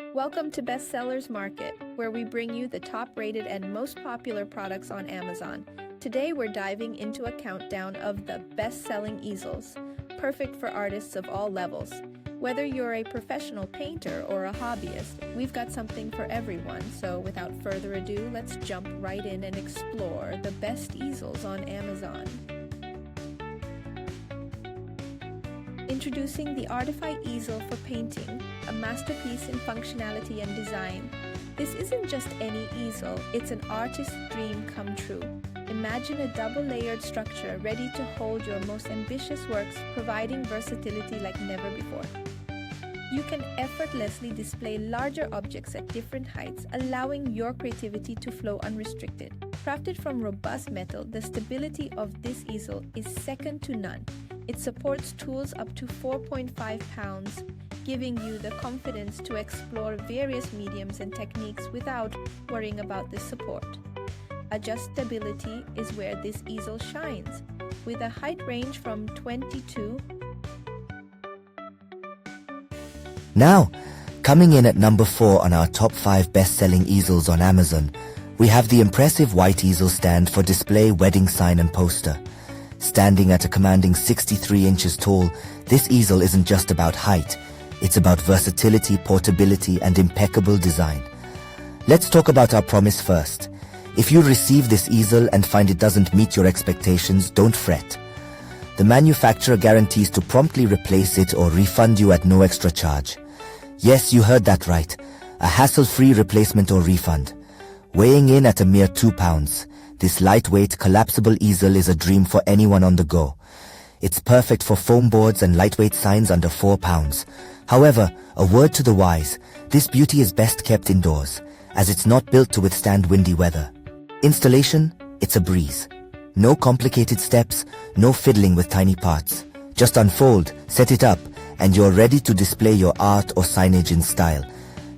Welcome to Bestsellers Market, where we bring you the top-rated and most popular products on Amazon. Today we're diving into a countdown of the best-selling easels, perfect for artists of all levels. Whether you're a professional painter or a hobbyist, we've got something for everyone. So without further ado, let's jump right in and explore the best easels on Amazon. Introducing the Artify Easel for painting, a masterpiece in functionality and design. This isn't just any easel, it's an artist's dream come true. Imagine a double-layered structure ready to hold your most ambitious works, providing versatility like never before. You can effortlessly display larger objects at different heights, allowing your creativity to flow unrestricted. Crafted from robust metal, the stability of this easel is second to none. It supports tools up to 4.5 pounds, giving you the confidence to explore various mediums and techniques without worrying about the support. Adjustability is where this easel shines, with a height range from 22. Now, coming in at number 4 on our top 5 best-selling easels on Amazon, we have the impressive white easel stand for display, wedding sign and poster. Standing at a commanding 63 inches tall, this easel isn't just about height, it's about versatility, portability and impeccable design. Let's talk about our promise first. If you receive this easel and find it doesn't meet your expectations, don't fret. The manufacturer guarantees to promptly replace it or refund you at no extra charge. Yes, you heard that right. A hassle-free replacement or refund. Weighing in at a mere 2 pounds, this lightweight, collapsible easel is a dream for anyone on the go. It's perfect for foam boards and lightweight signs under 4 pounds. However, a word to the wise, this beauty is best kept indoors, as it's not built to withstand windy weather. Installation, it's a breeze. No complicated steps, no fiddling with tiny parts. Just unfold, set it up, and you're ready to display your art or signage in style.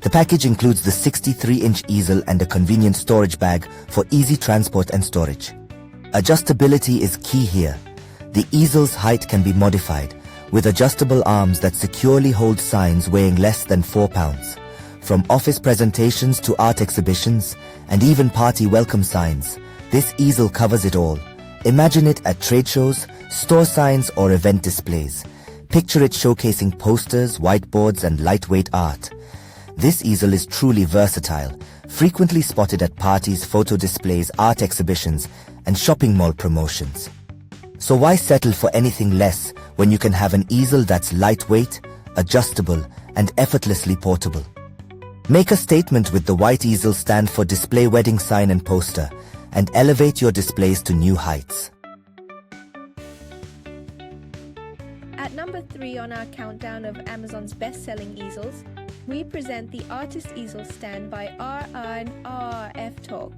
The package includes the 63-inch easel and a convenient storage bag for easy transport and storage. Adjustability is key here. The easel's height can be modified, with adjustable arms that securely hold signs weighing less than 4 pounds. From office presentations to art exhibitions, and even party welcome signs, this easel covers it all. Imagine it at trade shows, store signs or event displays. Picture it showcasing posters, whiteboards and lightweight art. This easel is truly versatile, frequently spotted at parties, photo displays, art exhibitions, and shopping mall promotions. So why settle for anything less when you can have an easel that's lightweight, adjustable, and effortlessly portable? Make a statement with the white easel stand for display, wedding sign and poster, and elevate your displays to new heights. At number 3 on our countdown of Amazon's best-selling easels, we present the Artist Easel Stand by RRFTOK.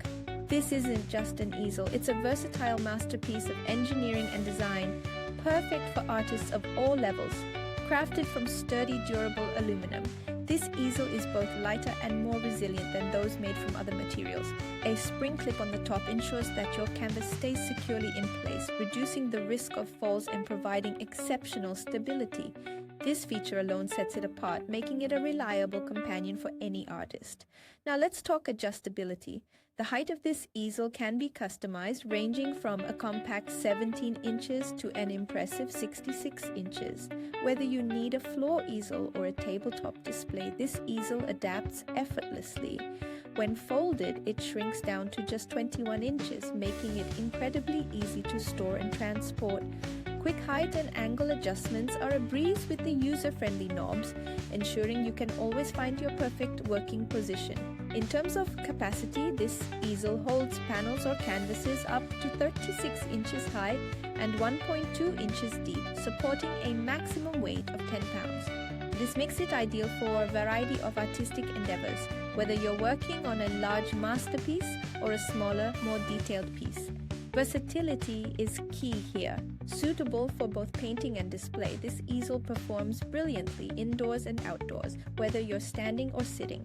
This isn't just an easel, it's a versatile masterpiece of engineering and design, perfect for artists of all levels. Crafted from sturdy, durable aluminum, this easel is both lighter and more resilient than those made from other materials. A spring clip on the top ensures that your canvas stays securely in place, reducing the risk of falls and providing exceptional stability. This feature alone sets it apart, making it a reliable companion for any artist. Now let's talk adjustability. The height of this easel can be customized, ranging from a compact 17 inches to an impressive 66 inches. Whether you need a floor easel or a tabletop display, this easel adapts effortlessly. When folded, it shrinks down to just 21 inches, making it incredibly easy to store and transport. Quick height and angle adjustments are a breeze with the user-friendly knobs, ensuring you can always find your perfect working position. In terms of capacity, this easel holds panels or canvases up to 36 inches high and 1.2 inches deep, supporting a maximum weight of 10 pounds. This makes it ideal for a variety of artistic endeavors, whether you're working on a large masterpiece or a smaller, more detailed piece. Versatility is key here. Suitable for both painting and display, this easel performs brilliantly indoors and outdoors, whether you're standing or sitting.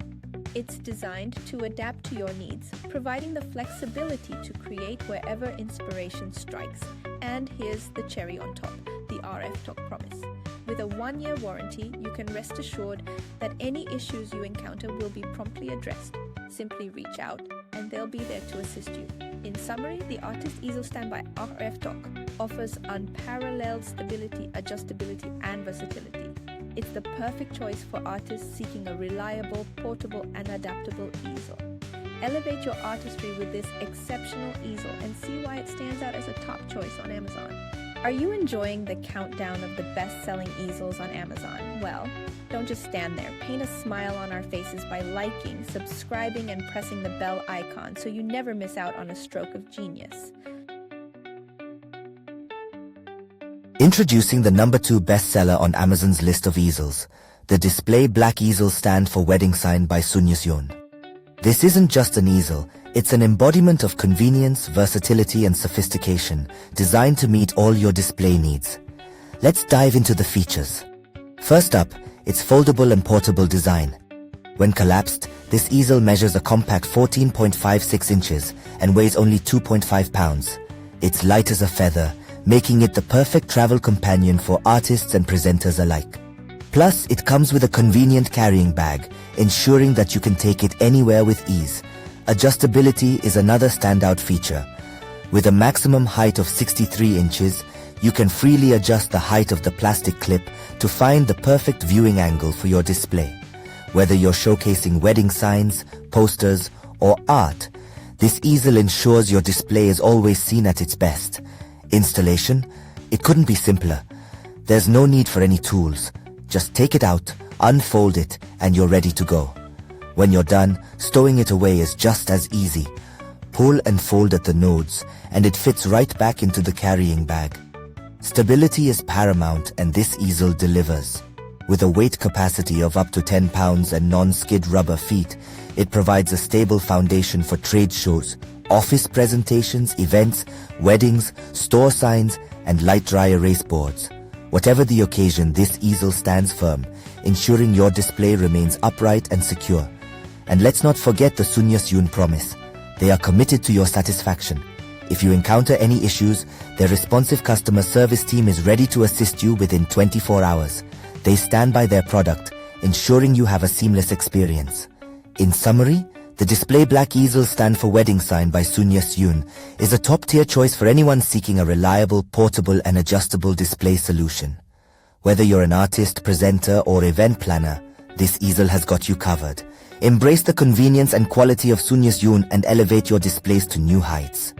It's designed to adapt to your needs, providing the flexibility to create wherever inspiration strikes. And here's the cherry on top, the RRFTOK promise. With a 1-year warranty, you can rest assured that any issues you encounter will be promptly addressed. Simply reach out and they'll be there to assist you. In summary, the Artist Easel Stand by RRFTOK offers unparalleled stability, adjustability, and versatility. It's the perfect choice for artists seeking a reliable, portable, and adaptable easel. Elevate your artistry with this exceptional easel and see why it stands out as a top choice on Amazon. Are you enjoying the countdown of the best-selling easels on Amazon? Well, don't just stand there. Paint a smile on our faces by liking, subscribing, and pressing the bell icon so you never miss out on a stroke of genius. Introducing the number 2 bestseller on Amazon's list of easels, the Display Black Easel Stand for Wedding Sign by Sunyasyun. This isn't just an easel, it's an embodiment of convenience, versatility, and sophistication, designed to meet all your display needs. Let's dive into the features. First up, its foldable and portable design. When collapsed, this easel measures a compact 14.56 inches and weighs only 2.5 pounds. It's light as a feather, making it the perfect travel companion for artists and presenters alike. Plus, it comes with a convenient carrying bag, ensuring that you can take it anywhere with ease. Adjustability is another standout feature. With a maximum height of 63 inches, you can freely adjust the height of the plastic clip to find the perfect viewing angle for your display. Whether you're showcasing wedding signs, posters, or art, this easel ensures your display is always seen at its best. Installation? It couldn't be simpler. There's no need for any tools. Just take it out, unfold it, and you're ready to go. When you're done, stowing it away is just as easy. Pull and fold at the nodes, and it fits right back into the carrying bag. Stability is paramount, and this easel delivers. With a weight capacity of up to 10 pounds and non-skid rubber feet, it provides a stable foundation for trade shows, office presentations, events, weddings, store signs, and light-dry erase boards. Whatever the occasion, this easel stands firm, ensuring your display remains upright and secure. And let's not forget the Sunyasyun promise. They are committed to your satisfaction. If you encounter any issues, their responsive customer service team is ready to assist you within 24 hours. They stand by their product, ensuring you have a seamless experience. In summary, the Display Black Easel Stand for Wedding Sign by Sunyasyun is a top-tier choice for anyone seeking a reliable, portable, and adjustable display solution. Whether you're an artist, presenter, or event planner, this easel has got you covered. Embrace the convenience and quality of Sunyasyun and elevate your displays to new heights.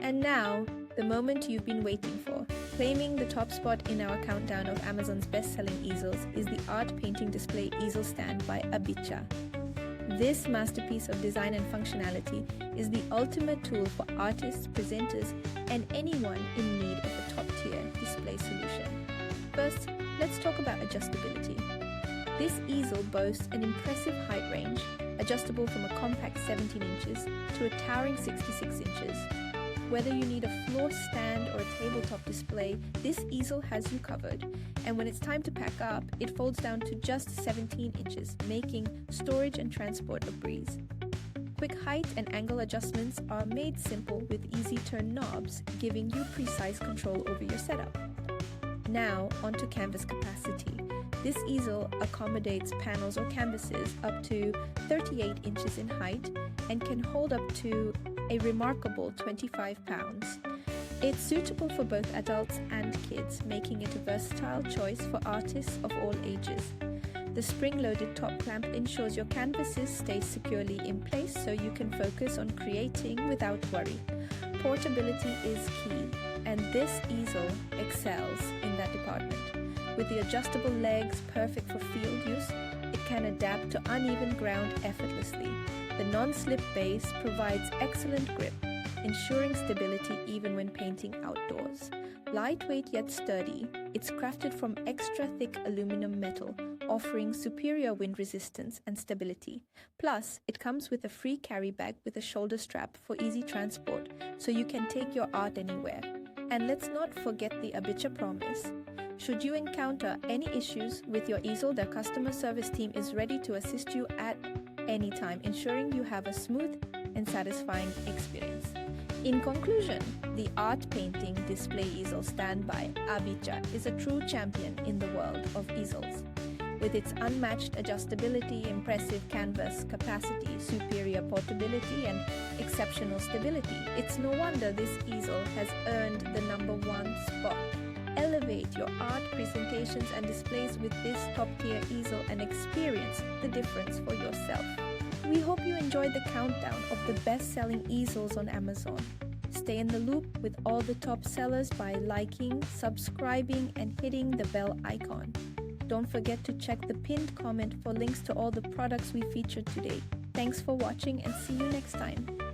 And now, the moment you've been waiting for. Claiming the top spot in our countdown of Amazon's best-selling easels is the art painting display easel stand by Abicha. This masterpiece of design and functionality is the ultimate tool for artists, presenters, and anyone in need of a top-tier display solution. First, let's talk about adjustability. This easel boasts an impressive height range, adjustable from a compact 17 inches to a towering 66 inches. Whether you need a floor stand or a tabletop display, this easel has you covered. And when it's time to pack up, it folds down to just 17 inches, making storage and transport a breeze. Quick height and angle adjustments are made simple with easy turn knobs, giving you precise control over your setup. Now, onto canvas capacity. This easel accommodates panels or canvases up to 38 inches in height and can hold up to a remarkable 25 pounds. It's suitable for both adults and kids, making it a versatile choice for artists of all ages. The spring-loaded top clamp ensures your canvases stay securely in place so you can focus on creating without worry. Portability is key, and this easel excels in that department. With the adjustable legs perfect for field use, it can adapt to uneven ground effortlessly. The non-slip base provides excellent grip, ensuring stability even when painting outdoors. Lightweight yet sturdy, it's crafted from extra thick aluminum metal, offering superior wind resistance and stability. Plus, it comes with a free carry bag with a shoulder strap for easy transport, so you can take your art anywhere. And let's not forget the Abicha promise. Should you encounter any issues with your easel, their customer service team is ready to assist you at any time, ensuring you have a smooth and satisfying experience. In conclusion, the art painting display easel stand by Avicha is a true champion in the world of easels. With its unmatched adjustability, impressive canvas capacity, superior portability, and exceptional stability, it's no wonder this easel has earned the #1 spot. Elevate your art presentations and displays with this top-tier easel and experience the difference for yourself. We hope you enjoyed the countdown of the best-selling easels on Amazon. Stay in the loop with all the top sellers by liking, subscribing, and hitting the bell icon. Don't forget to check the pinned comment for links to all the products we featured today. Thanks for watching and see you next time.